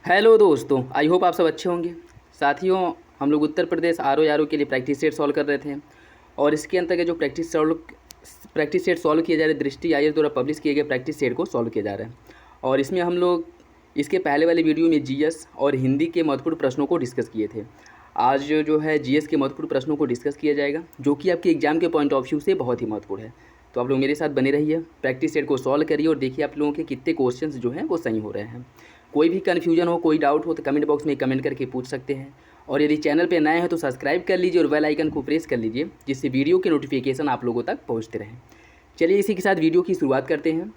Hello दोस्तों, I hope आप सब अच्छे होंगे। साथियों, हम लोग उत्तर प्रदेश आर ओ के लिए प्रैक्टिस सेट सॉल्व कर रहे थे और इसके अंतर्गत जो प्रैक्टिस सेट सॉल्व किए जा रहे दृष्टि आईएएस द्वारा पब्लिश किए गए प्रैक्टिस सेट को सॉल्व किया जा रहा है। और इसमें हम लोग इसके पहले वाले वीडियो में जीएस और हिंदी के महत्वपूर्ण प्रश्नों को डिस्कस किए थे। आज जो है जीएस के महत्वपूर्ण प्रश्नों को डिस्कस किया जाएगा, जो कि आपके एग्जाम के पॉइंट ऑफ व्यू से बहुत ही महत्वपूर्ण है। तो आप लोग मेरे साथ बने रहिए, प्रैक्टिस सेट को सॉल्व करिए और देखिए आप लोगों के कितने क्वेश्चंस जो हैं वो सही हो रहे हैं। कोई भी कन्फ्यूजन हो, कोई डाउट हो तो कमेंट बॉक्स में कमेंट करके पूछ सकते हैं। और यदि चैनल पे नए हैं तो सब्सक्राइब कर लीजिए और बेल आइकन को प्रेस कर लीजिए, जिससे वीडियो के नोटिफिकेशन आप लोगों तक पहुंचते रहें। चलिए इसी के साथ वीडियो की शुरुआत करते हैं।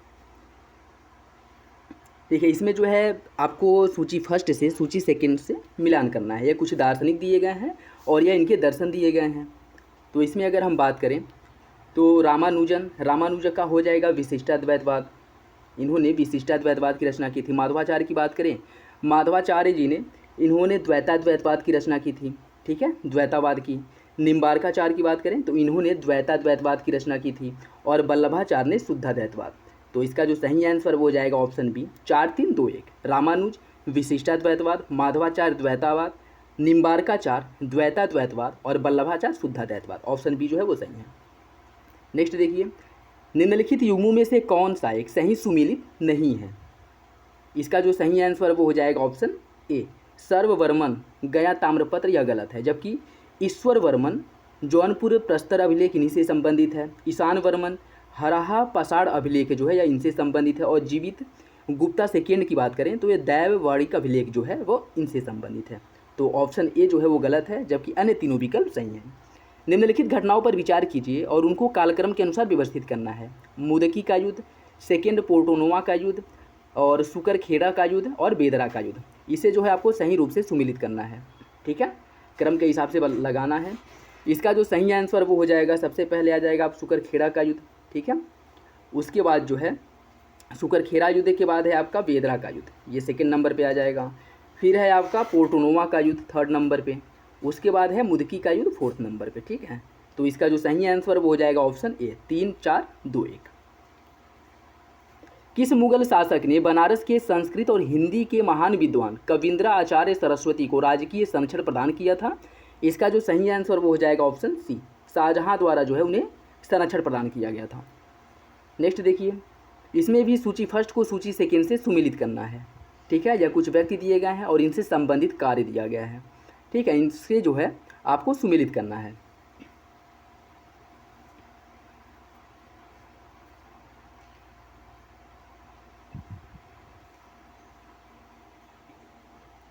देखिए, इसमें जो है आपको सूची फर्स्ट से सूची सेकंड से मिलान करना है। ये कुछ दार्शनिक दिए गए हैं और यह इनके दर्शन दिए गए हैं। तो इसमें अगर हम बात करें तो रामानुजन का हो जाएगा विशिष्टाद्वैतवाद। इन्होंने विशिष्टाद्वैतवाद की रचना की थी। माधवाचार्य की बात करें, माधवाचार्य जी ने इन्होंने द्वैताद्वैतवाद की रचना की थी। ठीक है, द्वैतावाद की। निम्बार्काचार्य की बात करें तो इन्होंने द्वैताद्वैतवाद की रचना की थी और वल्लभाचार्य ने शुद्धाद्वैतवाद। तो इसका जो सही आंसर वो जाएगा ऑप्शन बी, 4 3 2 1। रामानुज विशिष्टाद्वैतवाद, माधवाचार्य द्वैतावाद, निम्बार्काचार्य द्वैताद्वैतवाद और वल्लभाचार्य शुद्धाद्वैतवाद। ऑप्शन बी जो है वो सही है। नेक्स्ट देखिए, निम्नलिखित युग्मों में से कौन सा एक सही सुमेलित नहीं है? इसका जो सही आंसर वो हो जाएगा ऑप्शन ए, सर्ववर्मन गया ताम्रपत्र। यह गलत है, जबकि ईश्वर वर्मन जौनपुर प्रस्तर अभिलेख इन्हीं से संबंधित है। ईशान वर्मन हराहा पसाड़ अभिलेख जो है यह इनसे संबंधित है। और जीवित गुप्ता सेकेंड की बात करें तो ये दैववाड़िक अभिलेख जो है वो इनसे संबंधित है। तो ऑप्शन ए जो है वो गलत है, जबकि अन्य तीनों विकल्प सही हैं। निम्नलिखित घटनाओं पर विचार कीजिए और उनको कालक्रम के अनुसार व्यवस्थित करना है। मुदकी का युद्ध, सेकेंड पोर्टोनोवा का युद्ध और सुकरखेड़ा का युद्ध और बेदरा का युद्ध। इसे जो है आपको सही रूप से सुमेलित करना है। ठीक है, क्रम के हिसाब से लगाना है। इसका जो सही आंसर वो हो जाएगा, सबसे पहले आ जाएगा आप सुकरखेड़ा का युद्ध। ठीक है, उसके बाद जो है सुकरखेड़ा युद्ध के बाद है आपका बेदरा का युद्ध, ये सेकेंड नंबर पर आ जाएगा। फिर है आपका पोर्टोनोवा का युद्ध थर्ड नंबर पर। उसके बाद है मुदकी का युद्ध फोर्थ नंबर पे। ठीक है, तो इसका जो सही आंसर वो हो जाएगा ऑप्शन ए, 3 4 2 1। किस मुगल शासक ने बनारस के संस्कृत और हिंदी के महान विद्वान कविंद्रा आचार्य सरस्वती को राजकीय संरक्षण प्रदान किया था? इसका जो सही आंसर वो हो जाएगा ऑप्शन सी, शाहजहां द्वारा जो है उन्हें संरक्षण प्रदान किया गया था। नेक्स्ट देखिए, इसमें भी सूची फर्स्ट को सूची सेकेंड से सुमेलित करना है। ठीक है, या कुछ व्यक्ति दिए गए हैं और इनसे संबंधित कार्य दिया गया है। ठीक है, इनसे जो है आपको सुमेलित करना है।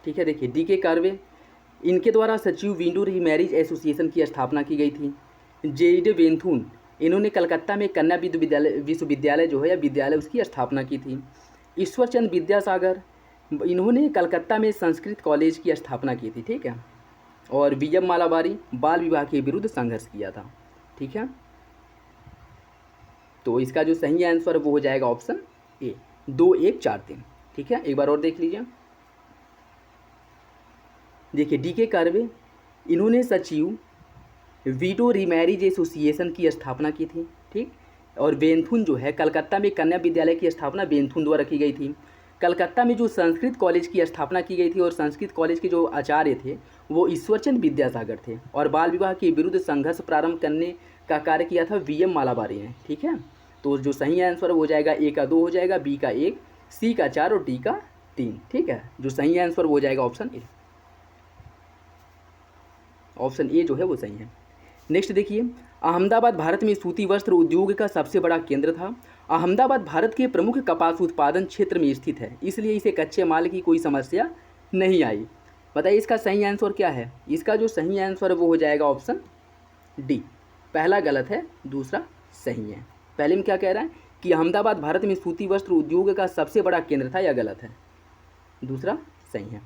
ठीक है, देखिए डी के कार्वे, इनके द्वारा सचिव विंडो रीमैरिज एसोसिएशन की स्थापना की गई थी। जेड वेंथुन, इन्होंने कलकत्ता में कन्या विश्वविद्यालय जो है या विद्यालय उसकी स्थापना की थी। ईश्वरचंद विद्यासागर, इन्होंने कलकत्ता में संस्कृत कॉलेज की स्थापना की थी। ठीक है, और वीएम मालाबारी बाल विवाह के विरुद्ध संघर्ष किया था। ठीक है, तो इसका जो सही आंसर वो हो जाएगा ऑप्शन ए, 2 1 4 3। ठीक है, एक बार और देख लीजिए। देखिए डी के कार्वे, इन्होंने सचिव वीडो रीमैरिज एसोसिएशन की स्थापना की थी। ठीक, और बेंथुन जो है कलकत्ता में कन्या विद्यालय की स्थापना बेंथुन द्वारा की गई थी। कलकत्ता में जो संस्कृत कॉलेज की स्थापना की गई थी और संस्कृत कॉलेज के जो आचार्य थे वो ईश्वरचंद विद्यासागर थे। और बाल विवाह के विरुद्ध संघर्ष प्रारंभ करने का कार्य किया था वीएम मालाबारी ने। ठीक है, तो जो सही आंसर हो जाएगा ए का 2 हो जाएगा, बी का 1, सी का 4 और डी का 3। ठीक है, जो सही आंसर हो जाएगा ऑप्शन ए। ऑप्शन ए जो है वो सही है। नेक्स्ट देखिए, अहमदाबाद भारत में सूती वस्त्र उद्योग का सबसे बड़ा केंद्र था। अहमदाबाद भारत के प्रमुख कपास उत्पादन क्षेत्र में स्थित है, इसलिए इसे कच्चे माल की कोई समस्या नहीं आई। बताइए इसका सही आंसर क्या है? इसका जो सही आंसर वो हो जाएगा ऑप्शन डी, पहला गलत है, दूसरा सही है। पहले में क्या कह रहा है कि अहमदाबाद भारत में सूती वस्त्र उद्योग का सबसे बड़ा केंद्र था, यह गलत है, दूसरा सही है।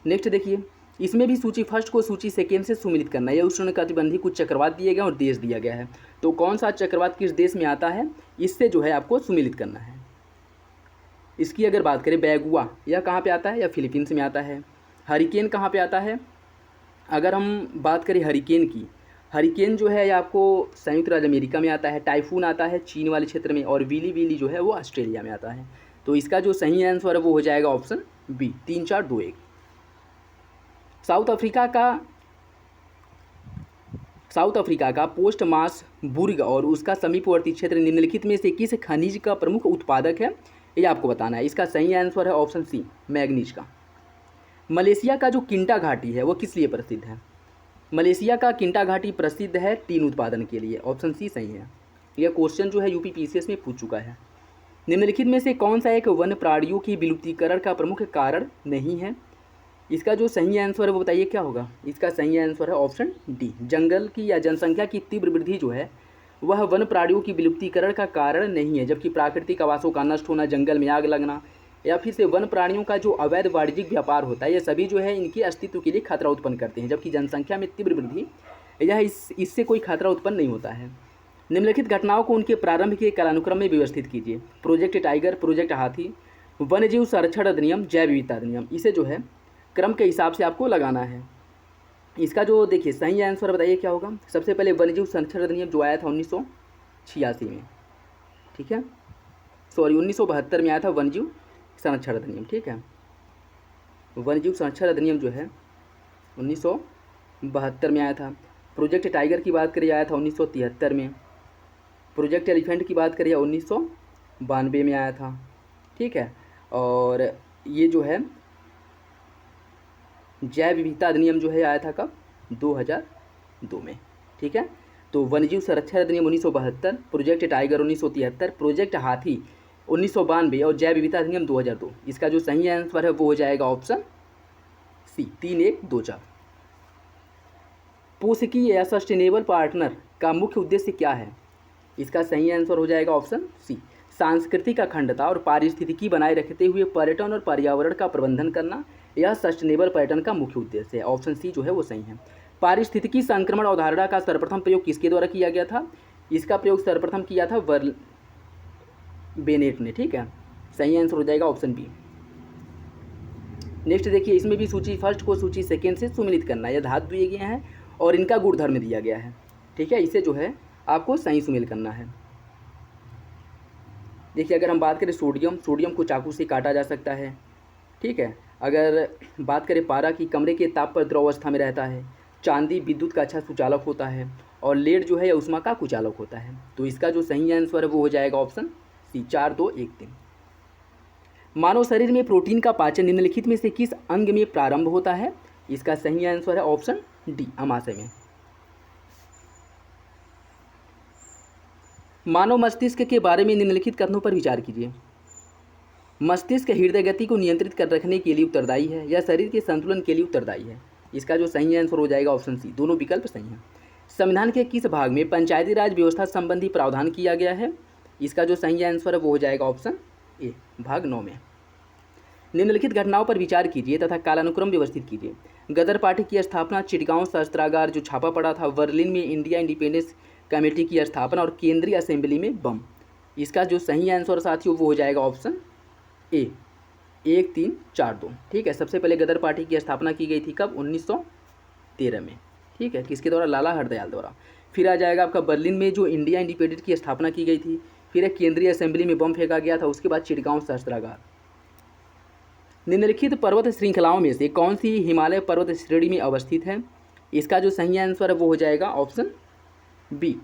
नेक्स्ट देखिए, इसमें भी सूची फर्स्ट को सूची सेकेंड से सुमेलित करना है। यह उष्णकटिबंधीय कुछ चक्रवात दिए गए और देश दिया गया है। तो कौन सा चक्रवात किस देश में आता है, इससे जो है आपको सुमेलित करना है। इसकी अगर बात करें, बैगुआ यह कहाँ पे आता है, या फिलीपींस में आता है। हरिकेन कहाँ पे आता है? अगर हम बात करें हरिकेन की, हरिकेन जो है आपको संयुक्त राज्य अमेरिका में आता है। टाइफून आता है चीन वाले क्षेत्र में, और विली विली जो है वो ऑस्ट्रेलिया में आता है। तो इसका जो सही आंसर है वो हो जाएगा ऑप्शन बी, 3 4 2 1। साउथ अफ्रीका का पोस्ट मार्सबुर्ग और उसका समीपवर्ती क्षेत्र निम्नलिखित में से किस खनिज का प्रमुख उत्पादक है, ये आपको बताना है। इसका सही आंसर है ऑप्शन सी, मैग्नीज का। मलेशिया का जो किंटा घाटी है वो किस लिए प्रसिद्ध है? मलेशिया का किंटा घाटी प्रसिद्ध है टीन उत्पादन के लिए, ऑप्शन सी सही है। यह क्वेश्चन जो है यूपी पीसीएस में पूछ चुका है। निम्नलिखित में से कौन सा एक वन्य प्राणियों की विलुप्तीकरण का प्रमुख कारण नहीं है? इसका जो सही आंसर है वो बताइए क्या होगा? इसका सही आंसर है ऑप्शन डी, जंगल की या जनसंख्या की तीव्र वृद्धि जो है वह वन्य प्राणियों की विलुप्तीकरण का कारण नहीं है, जबकि प्राकृतिक आवासों का नष्ट होना, जंगल में आग लगना या फिर से वन्य प्राणियों का जो अवैध वाणिज्यिक व्यापार होता है, ये सभी जो है इनके अस्तित्व के लिए खतरा उत्पन्न करते हैं, जबकि जनसंख्या में तीव्र वृद्धि यह इससे कोई खतरा उत्पन्न नहीं होता है। निम्नलिखित घटनाओं को उनके प्रारंभ के कालानुक्रम में व्यवस्थित कीजिए। प्रोजेक्ट टाइगर, प्रोजेक्ट हाथी, वन्यजीव संरक्षण अधिनियम, जैव विविधता अधिनियम। इसे जो है क्रम के हिसाब से आपको लगाना है। इसका जो देखिए सही आंसर बताइए क्या होगा? सबसे पहले वन्यजीव संरक्षण अधिनियम जो आया था 1986 में, ठीक है, सॉरी 1972 में आया था वन्यजीव संरक्षण अधिनियम, ठीक है। वन्यजीव संरक्षण अधिनियम जो है 1972 में आया था। प्रोजेक्ट टाइगर की बात करिए आया था 1973 में। प्रोजेक्ट एलिफेंट की बात करिए 1992 में आया था, ठीक है। और ये जो है जैव विविधता अधिनियम जो है आया था कब? 2002 में, ठीक है। तो वन्यजीव संरक्षण अधिनियम 1972, प्रोजेक्ट टाइगर 1973, प्रोजेक्ट हाथी 1992 और जैव विविधता अधिनियम 2002। इसका जो सही आंसर है वो हो जाएगा ऑप्शन सी, 3 1 2 4। पोषकीय या सस्टेनेबल पार्टनर का मुख्य उद्देश्य क्या है? इसका सही आंसर हो जाएगा ऑप्शन सी, सांस्कृतिक अखंडता और पारिस्थितिकी बनाए रखते हुए पर्यटन और पर्यावरण का प्रबंधन करना, यह सस्टेनेबल पर्यटन का मुख्य उद्देश्य है। ऑप्शन सी जो है वो सही है। पारिस्थितिकी संक्रमण अवधारणा का सर्वप्रथम प्रयोग किसके द्वारा किया गया था? इसका प्रयोग सर्वप्रथम किया था वर्ल बेनेट ने, ठीक है। सही आंसर हो जाएगा ऑप्शन बी। नेक्स्ट देखिए, इसमें भी सूची फर्स्ट को सूची सेकेंड से सुमिलित करना है। यह धातु दिए गए हैं और इनका गुणधर्म दिया गया है, ठीक है। इसे जो है आपको सही सुमेल करना है। देखिए अगर हम बात करें सोडियम, सोडियम को चाकू से काटा जा सकता है, ठीक है। अगर बात करें पारा की, कमरे के ताप पर द्रव अवस्था में रहता है। चांदी विद्युत का अच्छा सुचालक होता है और लेड जो है उष्मा का कुचालक होता है। तो इसका जो सही आंसर है वो हो जाएगा ऑप्शन सी, 4 2 1 3। मानव शरीर में प्रोटीन का पाचन निम्नलिखित में से किस अंग में प्रारंभ होता है? इसका सही आंसर है ऑप्शन डी, अमाशय में। मानव मस्तिष्क के बारे में निम्नलिखित कथनों पर विचार कीजिए। मस्तिष्क हृदय गति को नियंत्रित कर रखने के लिए उत्तरदायी है या शरीर के संतुलन के लिए उत्तरदायी है? इसका जो सही आंसर हो जाएगा ऑप्शन सी, दोनों विकल्प सही हैं। संविधान के किस भाग में पंचायती राज व्यवस्था संबंधी प्रावधान किया गया है? इसका जो सही आंसर है वो हो जाएगा ऑप्शन ए, भाग 9 में। निम्नलिखित घटनाओं पर विचार कीजिए तथा कालानुक्रम व्यवस्थित कीजिए। गदर पार्टी की स्थापना, चिटगांव शस्त्रागार जो छापा पड़ा था, बर्लिन में इंडिया इंडिपेंडेंस कमेटी की स्थापना और केंद्रीय असेंबली में बम। इसका जो सही आंसर साथियों वो हो जाएगा ऑप्शन ए, 1 3 4 2, ठीक है। सबसे पहले गदर पार्टी की स्थापना की गई थी कब? 1913 में, ठीक है, किसके द्वारा? लाला हरदयाल द्वारा। फिर आ जाएगा आपका बर्लिन में जो इंडिया इंडिपेंडेंस की स्थापना की गई थी। फिर एक केंद्रीय असेंबली में बम फेंका गया था। उसके बाद चिटगांव शस्त्रागार। निम्नलिखित पर्वत श्रृंखलाओं में से कौन सी हिमालय पर्वत श्रेणी में अवस्थित है? इसका जो सही आंसर है वो हो जाएगा ऑप्शन बी,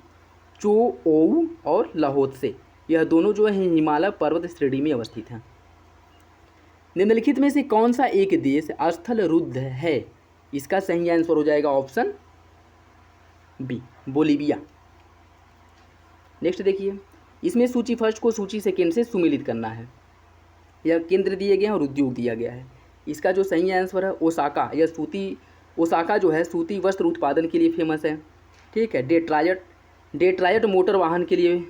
चोओऊ और लाहोत्से। यह दोनों जो है हिमालय पर्वत श्रेणी में अवस्थित हैं। निम्नलिखित में से कौन सा एक देश स्थल रुद्ध है? इसका सही आंसर हो जाएगा ऑप्शन बी, बोलीविया। नेक्स्ट देखिए, इसमें सूची फर्स्ट को सूची सेकेंड से सुमिलित करना है। यह केंद्र दिए गए हैं और उद्योग दिया गया है। इसका जो सही आंसर है ओसाका, यह ओसाका जो है सूती वस्त्र उत्पादन के लिए फेमस है, ठीक है। डेट्रायट मोटर वाहन के लिए,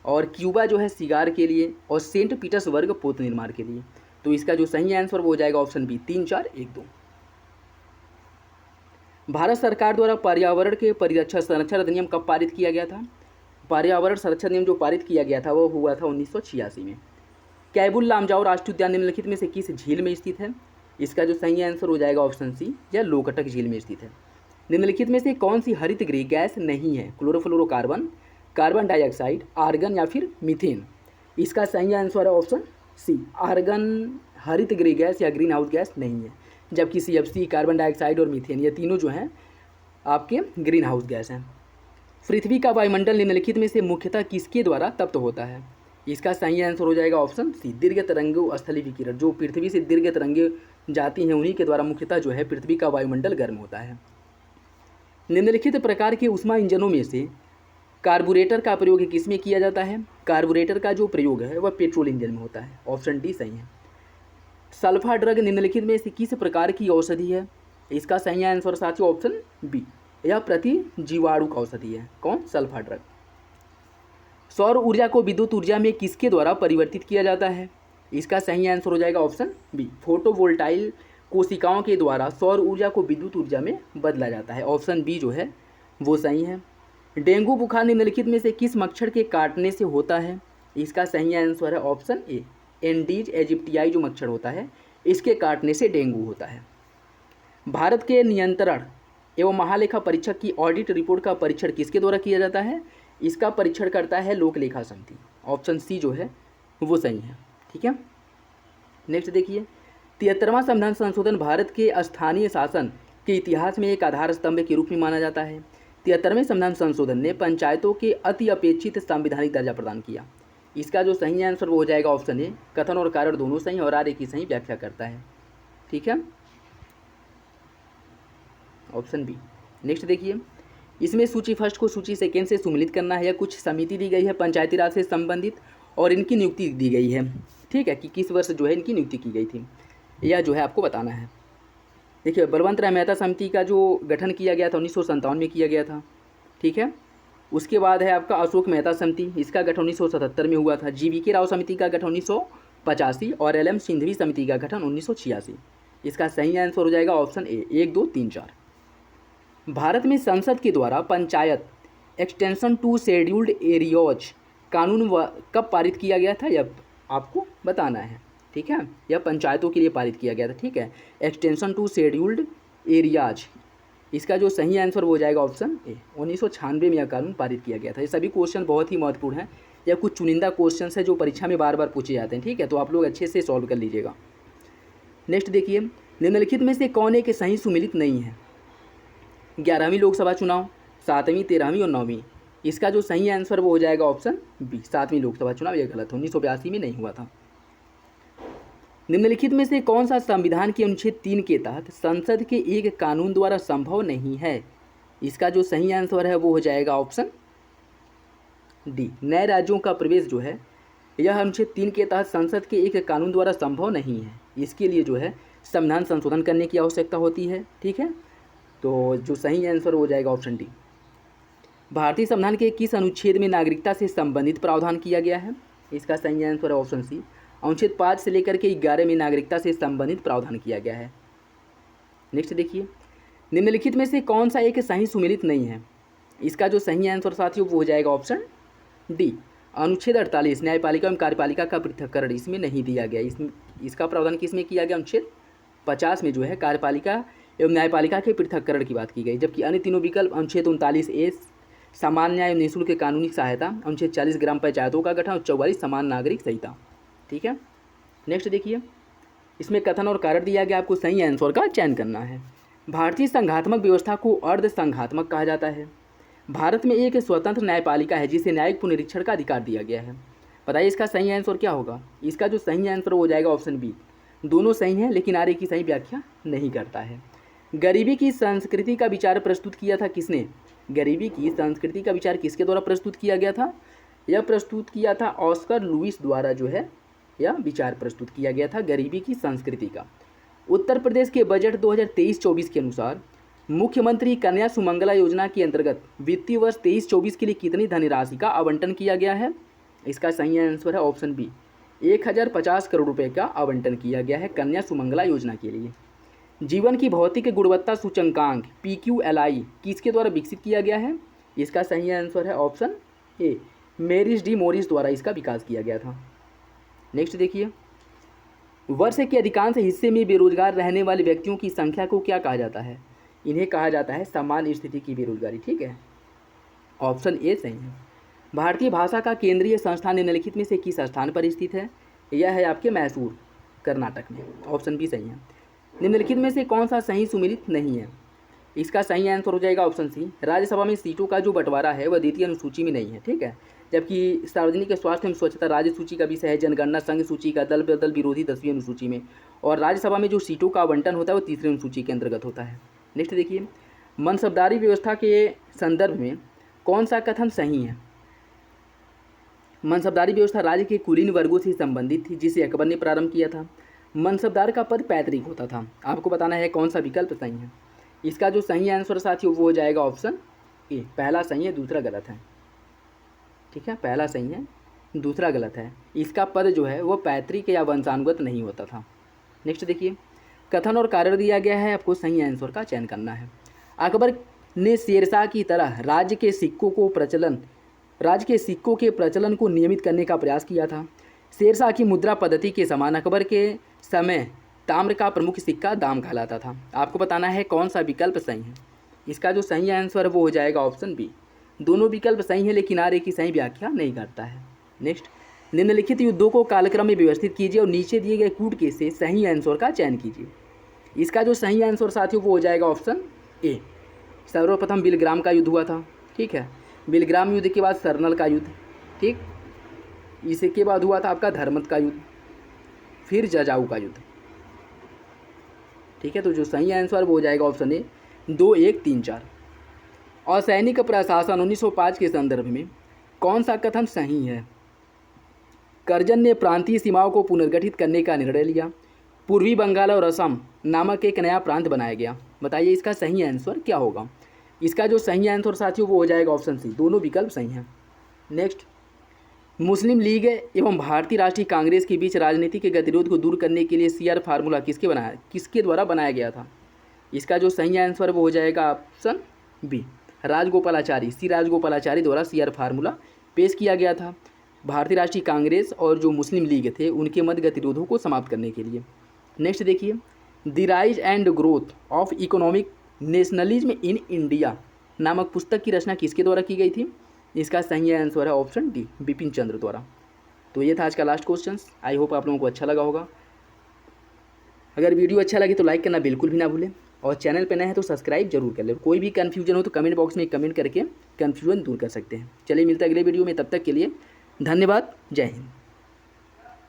और क्यूबा जो है सिगार के लिए, और सेंट पीटर्सबर्ग पोत निर्माण के लिए। तो इसका जो सही आंसर वो हो जाएगा ऑप्शन बी, 3 4 1 2। भारत सरकार द्वारा पर्यावरण के परिरक्षण संरक्षण अधिनियम कब पारित किया गया था? पर्यावरण संरक्षण अधिनियम जो पारित किया गया था वो हुआ था 1986 में। कैबुल लामजाओ राष्ट्रीय उद्यान निम्नलिखित में से किस झील में स्थित है? इसका जो सही आंसर हो जाएगा ऑप्शन सी, या लोकटक झील में स्थित है। निम्नलिखित में से कौन सी हरित गृह गैस नहीं है? क्लोरोफ्लोरोकार्बन, कार्बन डाइऑक्साइड, आर्गन या फिर मीथेन। इसका सही आंसर है ऑप्शन सी आर्गन हरित गृह गैस या ग्रीन हाउस गैस नहीं है, जबकि CFC, कार्बन डाइऑक्साइड और मीथेन ये तीनों जो हैं आपके ग्रीन हाउस गैस हैं। पृथ्वी का वायुमंडल निम्नलिखित में से मुख्यतः किसके द्वारा तप्त होता है? इसका सही आंसर हो जाएगा ऑप्शन सी, दीर्घ तरंगों स्थलीय विकिरण। जो पृथ्वी से दीर्घ तरंगें जाती हैं उन्हीं के द्वारा मुख्यतः जो है पृथ्वी का वायुमंडल गर्म होता है। निम्नलिखित प्रकार के ऊष्मा इंजनों में से कार्बोरेटर का प्रयोग किसमें किया जाता है? कार्बोरेटर का जो प्रयोग है वह पेट्रोल इंजन में होता है। ऑप्शन डी सही है। सल्फा ड्रग निम्नलिखित में से किस प्रकार की औषधि है? इसका सही आंसर साथियों ऑप्शन बी, यह प्रतिजीवाणु औषधि है। कौन? Sulfa drug. सौर ऊर्जा को विद्युत ऊर्जा में किसके द्वारा परिवर्तित किया जाता है? इसका सही आंसर हो जाएगा ऑप्शन बी, फोटोवोल्टाइक कोशिकाओं के द्वारा सौर ऊर्जा को विद्युत ऊर्जा में बदला जाता है। ऑप्शन बी जो है वो सही है। डेंगू बुखार निम्नलिखित में से किस मच्छर के काटने से होता है? इसका सही आंसर है ऑप्शन ए, एंडीज एजिप्टियाई जो मच्छर होता है इसके काटने से डेंगू होता है। भारत के नियंत्रण एवं महालेखा परीक्षक की ऑडिट रिपोर्ट का परीक्षण किसके द्वारा किया जाता है? इसका परीक्षण करता है लोक लेखा समिति। ऑप्शन सी जो है वो सही है। ठीक है, नेक्स्ट देखिए, 73वां संविधान संशोधन भारत के स्थानीय शासन के इतिहास में एक आधार स्तंभ के रूप में माना जाता है। 73वें संविधान संशोधन ने पंचायतों के अति अपेक्षित संवैधानिक दर्जा प्रदान किया। इसका जो सही आंसर वो हो जाएगा ऑप्शन ए, कथन और कारण दोनों सही और आर्य की सही व्याख्या करता है। ठीक है, ऑप्शन बी। नेक्स्ट देखिए, इसमें सूची फर्स्ट को सूची सेकेंड से सुमिलित करना है। या कुछ समिति दी गई है पंचायती राज से संबंधित और इनकी नियुक्ति दी गई है। ठीक है, कि किस वर्ष जो है इनकी नियुक्ति की गई थी, यह जो है आपको बताना है। देखिए, बलवंत राय मेहता समिति का जो गठन किया गया था 1957 में किया गया था। ठीक है, उसके बाद है आपका अशोक मेहता समिति, इसका गठन 1977 में हुआ था। GVK राव समिति का गठन 1985 और LM सिंघवी समिति का गठन 1986। इसका सही आंसर हो जाएगा ऑप्शन ए, 1, 2, 3, 4। भारत में संसद के द्वारा panchayat extension to scheduled areas कानून कब पारित किया गया था, यह आपको बताना है। ठीक है, यह पंचायतों के लिए पारित किया गया था। ठीक है, एक्सटेंशन टू शेड्यूल्ड एरियाज, इसका जो सही आंसर हो जाएगा ऑप्शन ए, 1996 में यह कानून पारित किया गया था। ये सभी क्वेश्चन बहुत ही महत्वपूर्ण हैं। यह कुछ चुनिंदा क्वेश्चन है जो परीक्षा में बार बार पूछे जाते हैं। ठीक है, तो आप लोग अच्छे से सॉल्व कर लीजिएगा। नेक्स्ट देखिए, निम्नलिखित में से कौन एक सही सुमिलित नहीं है? 11वीं लोकसभा चुनाव, 7वीं, 13वीं और 9वीं। इसका जो सही आंसर वो हो जाएगा ऑप्शन बी, 7वीं लोकसभा चुनाव। यह गलत है, 1982 में नहीं हुआ था। निम्नलिखित में से कौन सा संविधान के अनुच्छेद 3 के तहत संसद के एक कानून द्वारा संभव नहीं है? इसका जो सही आंसर है वो हो जाएगा ऑप्शन डी, नए राज्यों का प्रवेश जो है यह अनुच्छेद 3 के तहत संसद के एक कानून द्वारा संभव नहीं है। इसके लिए जो है संविधान संशोधन करने की आवश्यकता होती है। ठीक है, तो जो सही आंसर हो जाएगा ऑप्शन डी। भारतीय संविधान के किस अनुच्छेद में नागरिकता से संबंधित प्रावधान किया गया है? इसका सही आंसर है ऑप्शन सी, अनुच्छेद 5 से लेकर के 11 में नागरिकता से संबंधित प्रावधान किया गया है। नेक्स्ट देखिए, निम्नलिखित में से कौन सा एक सही सुमेलित नहीं है? इसका जो सही आंसर साथियों वो हो जाएगा ऑप्शन डी, अनुच्छेद 48 न्यायपालिका एवं कार्यपालिका का पृथक्करण इसमें नहीं दिया गया। इसका प्रावधान किस में किया गया? अनुच्छेद 50 में जो है कार्यपालिका एवं न्यायपालिका के पृथक्करण की बात की गई। जबकि अन्य तीनों विकल्प अनुच्छेद 39A सामान्य न्याय एवं निःशुल्क कानूनी सहायता, अनुच्छेद 40 ग्राम पंचायतों का गठन और 44 समान नागरिक संहिता। ठीक है, नेक्स्ट देखिए, इसमें कथन और कारण दिया गया, आपको सही आंसर का चयन करना है। भारतीय संघात्मक व्यवस्था को अर्ध संघात्मक कहा जाता है। भारत में एक स्वतंत्र न्यायपालिका है जिसे न्यायिक पुनरीक्षण का अधिकार दिया गया है। बताइए इसका सही आंसर क्या होगा? इसका जो सही आंसर हो जाएगा ऑप्शन बी, दोनों सही हैं लेकिन आर्य की सही व्याख्या नहीं करता है। गरीबी की संस्कृति का विचार प्रस्तुत किया था किसने? गरीबी की संस्कृति का विचार किसके द्वारा प्रस्तुत किया गया था? यह प्रस्तुत किया था ऑस्कर लुईस द्वारा जो है यह विचार प्रस्तुत किया गया था गरीबी की संस्कृति का। उत्तर प्रदेश के बजट 2023-24 के अनुसार मुख्यमंत्री कन्या सुमंगला योजना के अंतर्गत वित्तीय वर्ष 23-24 के लिए कितनी धनराशि का आवंटन किया गया है? इसका सही आंसर है ऑप्शन बी, 1050 करोड़ रुपए का आवंटन किया गया है कन्या सुमंगला योजना के लिए। जीवन की भौतिक गुणवत्ता सूचकांक PQLI किसके द्वारा विकसित किया गया है? इसका सही आंसर है ऑप्शन ए, मेरिस डी मोरिस द्वारा इसका विकास किया गया था। नेक्स्ट देखिए, वर्ष के अधिकांश हिस्से में बेरोजगार रहने वाले व्यक्तियों की संख्या को क्या कहा जाता है? इन्हें कहा जाता है सामान्य स्थिति की बेरोजगारी। ठीक है, ऑप्शन ए सही है। भारतीय भाषा का केंद्रीय संस्थान निम्नलिखित में से किस स्थान पर स्थित है? यह है आपके मैसूर कर्नाटक में, ऑप्शन बी सही है। निम्नलिखित में से कौन सा सही सुमेलित नहीं है? इसका सही आंसर हो जाएगा ऑप्शन सी। राज्यसभा में सीटों का जो बंटवारा है वह द्वितीय अनुसूची में नहीं है, ठीक है। जबकि सार्वजनिक स्वास्थ्य एवं स्वच्छता राज्य सूची का विषय है, जनगणना संघ सूची का, दल बदल विरोधी 10वीं अनुसूची में, और राज्यसभा में जो सीटों का आवंटन होता है वो तीसरी अनुसूची के अंतर्गत होता है। नेक्स्ट देखिए, मनसबदारी व्यवस्था के संदर्भ में कौन सा कथन सही है? मनसबदारी व्यवस्था राज्य के कुलीन वर्गों से संबंधित थी जिसे अकबर ने प्रारंभ किया था। मनसबदार का पद पैतृक होता था। आपको बताना है कौन सा विकल्प सही है। इसका जो सही आंसर साथियों वो हो जाएगा ऑप्शन ए। पहला सही है, दूसरा गलत है, ठीक है। पहला सही है, दूसरा गलत है। इसका पद जो है वो पैतृक या वंशानुगत नहीं होता था। नेक्स्ट देखिए, कथन और कारण दिया गया है, आपको सही आंसर का चयन करना है। अकबर ने शेरशाह की तरह राज्य के सिक्कों के प्रचलन को नियमित करने का प्रयास किया था। शेरशाह की मुद्रा पद्धति के समान अकबर के समय ताम्र का प्रमुख सिक्का दाम कहलाता था। आपको बताना है कौन सा विकल्प सही है। इसका जो सही आंसर वो हो जाएगा ऑप्शन बी। दोनों विकल्प सही है लेकिन आर की सही व्याख्या नहीं करता है। नेक्स्ट, निम्नलिखित युद्धों को कालक्रम में व्यवस्थित कीजिए और नीचे दिए गए कूट के से सही आंसर का चयन कीजिए। इसका जो सही आंसर साथियों वो हो जाएगा ऑप्शन ए। सर्वप्रथम बिलग्राम का युद्ध हुआ था, ठीक है। बिलग्राम युद्ध के बाद सरनल का युद्ध, ठीक। इसके बाद हुआ था आपका धर्मत का युद्ध, फिर जजाऊ का युद्ध, ठीक है। तो जो सही आंसर वो हो जाएगा ऑप्शन ए 2, 1, 3, 4। और सैनिक प्रशासन 1905 के संदर्भ में कौन सा कथन सही है? कर्जन ने प्रांतीय सीमाओं को पुनर्गठित करने का निर्णय लिया। पूर्वी बंगाल और असम नामक एक नया प्रांत बनाया गया। बताइए इसका सही आंसर क्या होगा। इसका जो सही आंसर साथियों वो हो जाएगा ऑप्शन सी। दोनों विकल्प सही हैं। नेक्स्ट, मुस्लिम लीग एवं भारतीय राष्ट्रीय कांग्रेस के बीच राजनीति के गतिरोध को दूर करने के लिए सीआर फार्मूला किसके द्वारा बनाया गया था? इसका जो सही आंसर वो हो जाएगा ऑप्शन बी। राजगोपालाचारी, सी राजगोपालाचारी द्वारा सीआर फार्मूला पेश किया गया था भारतीय राष्ट्रीय कांग्रेस और जो मुस्लिम लीग थे उनके मध्य गतिरोधों को समाप्त करने के लिए। नेक्स्ट देखिए, the rise and growth of economic nationalism in India नामक पुस्तक की रचना किसके द्वारा की गई थी? इसका सही आंसर है ऑप्शन डी, बिपिन चंद्र द्वारा। तो ये था आज का लास्ट क्वेश्चन। आई होप आप लोगों को अच्छा लगा होगा। अगर वीडियो अच्छा लगे तो लाइक करना बिल्कुल भी ना भूलें, और चैनल पे नए हैं तो सब्सक्राइब जरूर कर लें। कोई भी कन्फ्यूजन हो तो कमेंट बॉक्स में कमेंट करके कन्फ्यूजन दूर कर सकते हैं। चलिए मिलते हैं अगले वीडियो में, तब तक के लिए धन्यवाद। जय हिंद।